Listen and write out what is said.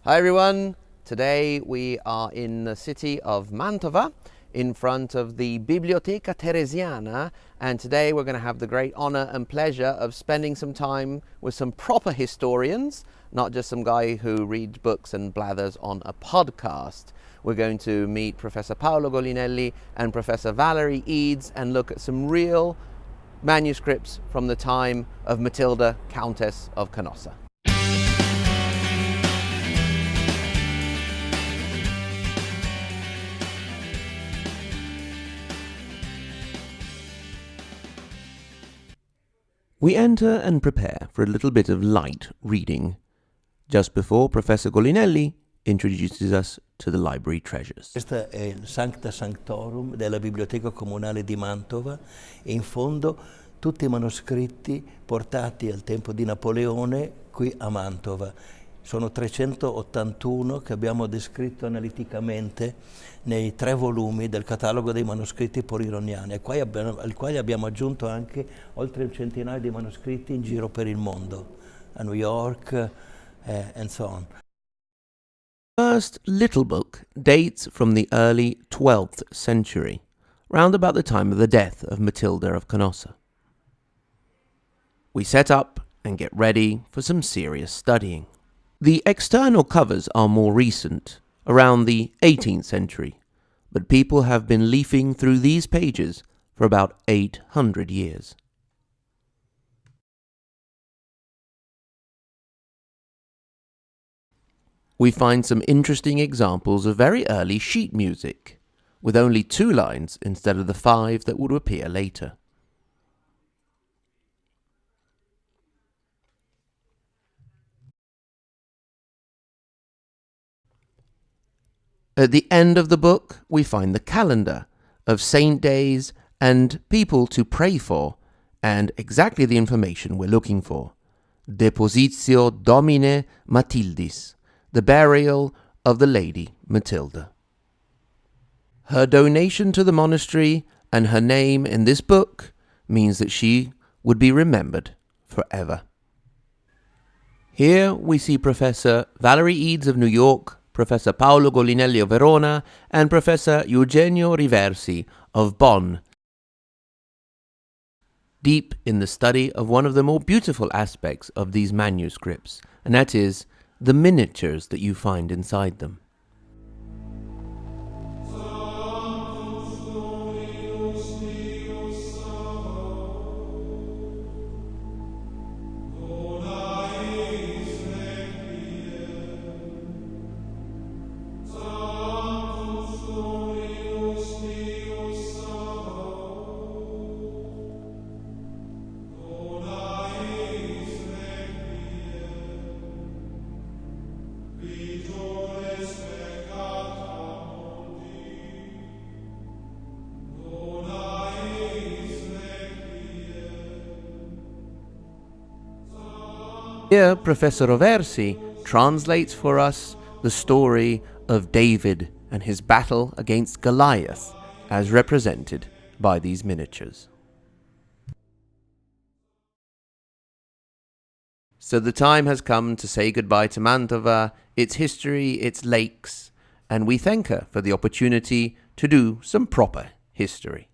Hi everyone, today we are in the city of Mantova in front of the Biblioteca Teresiana, and today we're going to have the great honor and pleasure of spending some time with some proper historians, not just some guy who reads books and blathers on a podcast. We're going to meet Professor Paolo Golinelli and Professor Valerie Eads and look at some real manuscripts from the time of Matilda, Countess of Canossa. We enter and prepare for a little bit of light reading, just before Professor Golinelli introduces us to the library treasures. Questa è il Sancta Sanctorum della Biblioteca Comunale di Mantova e in fondo tutti i manoscritti portati al tempo di Napoleone qui a Mantova. Sono 381 che abbiamo descritto analiticamente nei 3 volumi del catalogo dei manoscritti porironiani, al quale abbiamo aggiunto anche oltre un centinaio di manoscritti in giro per il mondo, a New York and so on. The first little book dates from the early 12th century, round about the time of the death of Matilda of Canossa. We set up and get ready for some serious studying. The external covers are more recent, around the 18th century, but people have been leafing through these pages for about 800 years. We find some interesting examples of very early sheet music, with only 2 lines instead of the 5 that would appear later. At the end of the book, we find the calendar of saint days and people to pray for, and exactly the information we're looking for. Depositio Domine Matildis, the burial of the Lady Matilda. Her donation to the monastery and her name in this book means that she would be remembered forever. Here we see Professor Valerie Eads of New York, Professor Paolo Golinelli of Verona, and Professor Eugenio Riversi of Bonn, deep in the study of one of the more beautiful aspects of these manuscripts, and that is the miniatures that you find inside them. Here, Professor Roversi translates for us the story of David and his battle against Goliath, as represented by these miniatures. So the time has come to say goodbye to Mantova, its history, its lakes, and we thank her for the opportunity to do some proper history.